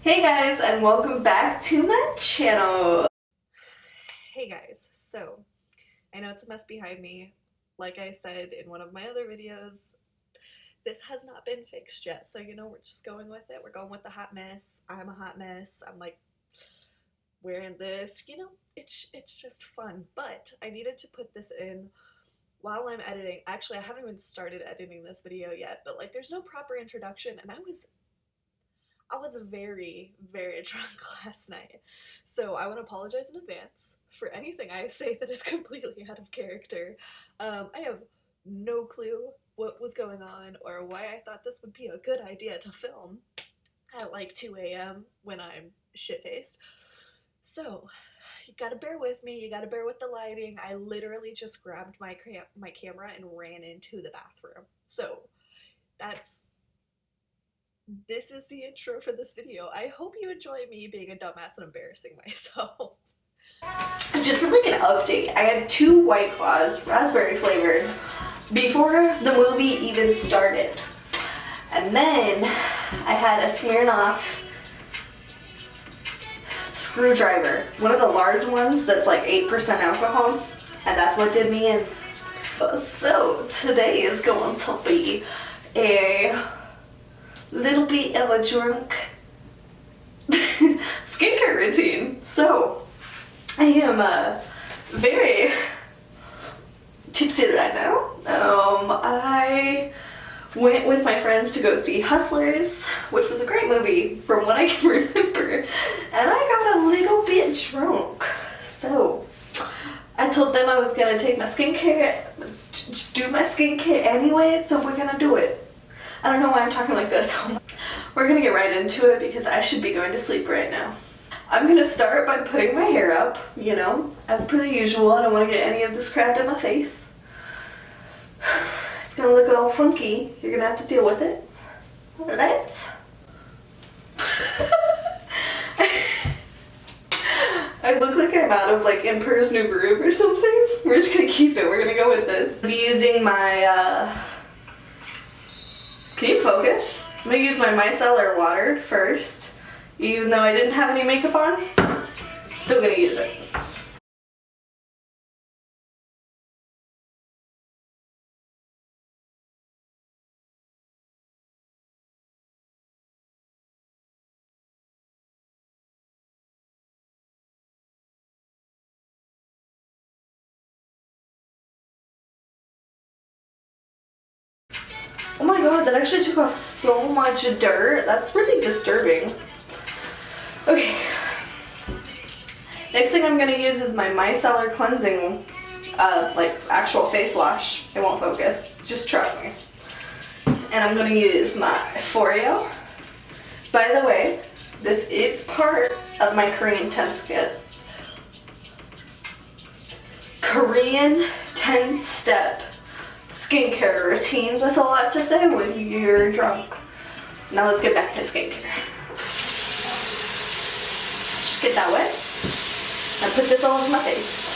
Hey guys, and welcome back to my channel. Hey guys, so I know it's a mess behind me. Like I said in one of my other videos, this has not been fixed yet, so we're just going with it. We're going with the hot mess. I'm a hot mess. I'm like wearing this, it's just fun. But I needed to put this in while I'm editing. Actually, I haven't even started editing this video yet, but like there's no proper introduction, and I was very, very drunk last night. So I want to apologize in advance for anything I say that is completely out of character. I have no clue what was going on or why I thought this would be a good idea to film at like 2 a.m. when I'm shit-faced. So you gotta bear with me, you gotta bear with the lighting. I literally just grabbed my camera and ran into the bathroom. So this is the intro for this video. I hope you enjoy me being a dumbass and embarrassing myself. Just for like an update, I had 2 White Claws, raspberry flavored, before the movie even started. And then I had a Smirnoff screwdriver, one of the large ones that's like 8% alcohol, and that's what did me in. So today is going to be a little bit of a drunk skincare routine. So I am very tipsy right now. I went with my friends to go see Hustlers, which was a great movie from what I can remember, and I got a little bit drunk. So I told them I was gonna take my skincare, do my skincare anyway, so we're gonna do it. I don't know why I'm talking like this. We're gonna get right into it because I should be going to sleep right now. I'm gonna start by putting my hair up, as per the usual. I don't want to get any of this crap in my face. It's gonna look all funky. You're gonna have to deal with it. Alright? I look like I'm out of like Emperor's New Groove or something. We're just gonna keep it. We're gonna go with this. I'm using my can you focus? I'm gonna use my micellar water first. Even though I didn't have any makeup on, I'm still gonna use it. Oh my god, that actually took off so much dirt. That's really disturbing. Okay. Next thing I'm gonna use is my micellar cleansing, like actual face wash. It won't focus, just trust me. And I'm gonna use my Foreo. By the way, this is part of my Korean 10-step. Korean 10-step skincare routine. That's a lot to say when you're drunk. Now let's get back to skincare. Just get that wet and put this all over my face.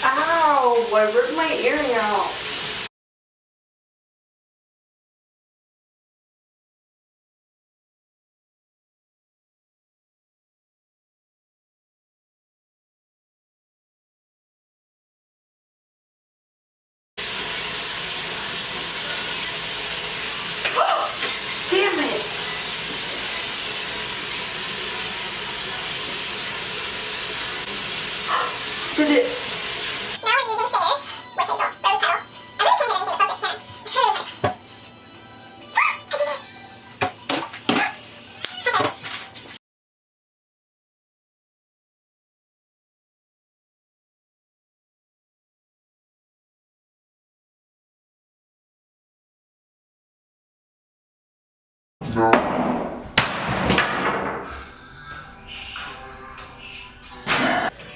Ow! I ripped my earring out. Damn it! Did it? Now we're using Fairs, which is a rose petal. I really can't get anything to focus, can I? It's really hard.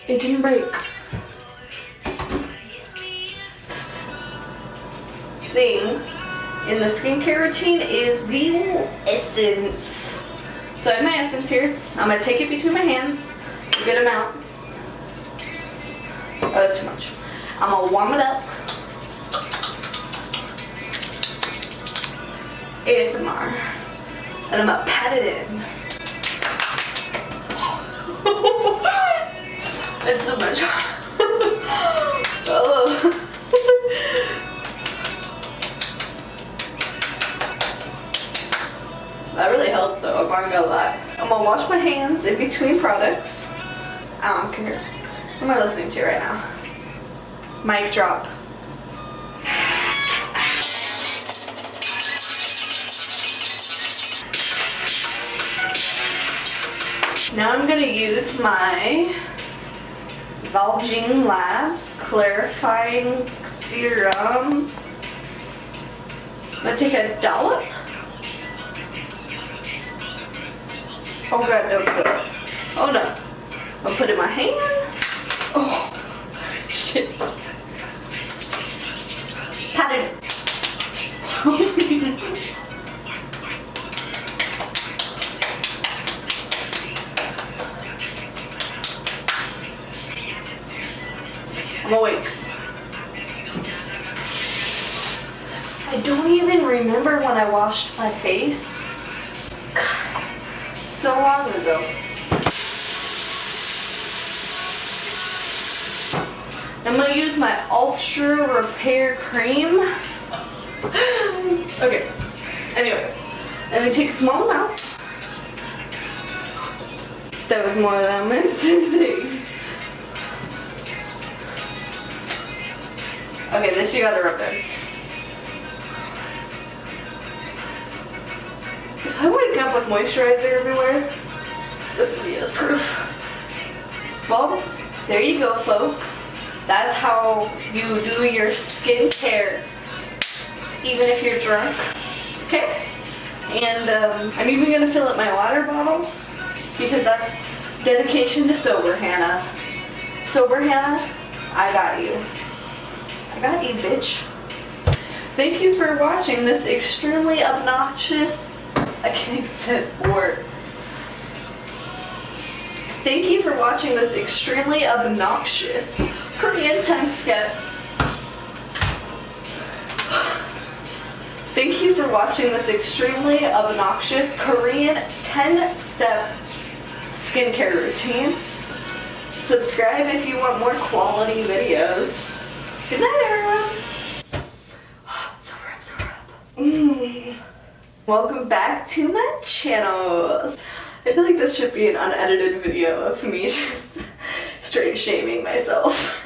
It didn't break. Thing in the skincare routine is the essence. So I have my essence here. I'm gonna take it between my hands, a good amount. Oh, that's too much. I'm gonna warm it up. ASMR. And I'm gonna pat it in. It's so much. Oh. That really helped though, I'm not gonna lie. I'm gonna wash my hands in between products. I don't care. What am I listening to right now? Mic drop. Now I'm gonna use my Valjean Labs Clarifying Serum. I'm gonna take a dollop. Oh god, don't spill it. Oh no. I'll put it in my hand. Oh, shit. Pat it. I'm awake. I don't even remember when I washed my face. So long ago. I'm gonna use my Ultra Repair Cream. Okay, anyways. And then take a small amount. That was more than I meant to say. Okay, this you gotta rub in. If I wake up with moisturizer everywhere, this video is proof. Well, there you go, folks. That's how you do your skincare, even if you're drunk. Okay? And I'm even gonna fill up my water bottle because that's dedication to sober Hannah. Sober Hannah, I got you. I got you, bitch. Thank you for watching this extremely obnoxious, I can't even say the word. Thank you for watching this extremely obnoxious Korean 10-step. Thank you for watching this extremely obnoxious Korean 10-step skincare routine. Subscribe if you want more quality videos. Good night, everyone. So wrap. Welcome back to my channel. I feel like this should be an unedited video of me just straight shaming myself.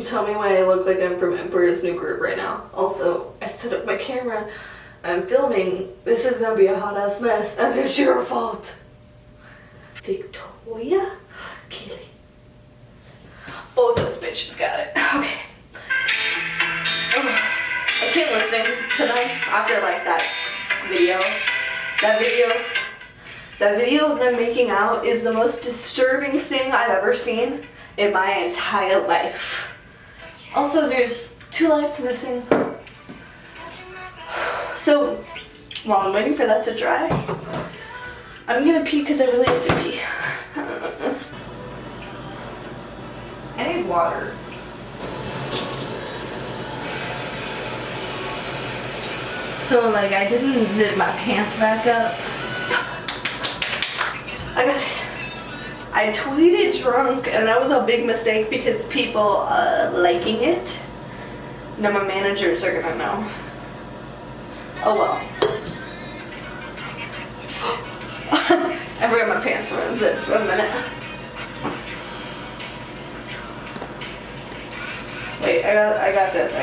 Tell me why I look like I'm from Emperor's New Groove right now. Also, I set up my camera. I'm filming. This is gonna be a hot ass mess, and it's your fault. Victoria Keeley. Both those bitches got it. Okay. I can't listen to them after like that video. That video of them making out is the most disturbing thing I've ever seen in my entire life. Also, there's 2 lights missing. So, while I'm waiting for that to dry, I'm gonna pee because I really have to pee. I need water. So like I didn't zip my pants back up. I got this. I tweeted drunk and that was a big mistake because people liking it. Now my managers are gonna know. Oh well. I forgot my pants were unzipped for a minute. Wait, I got this.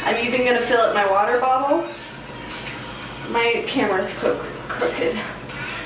I'm even gonna fill up my water bottle. My camera's crooked.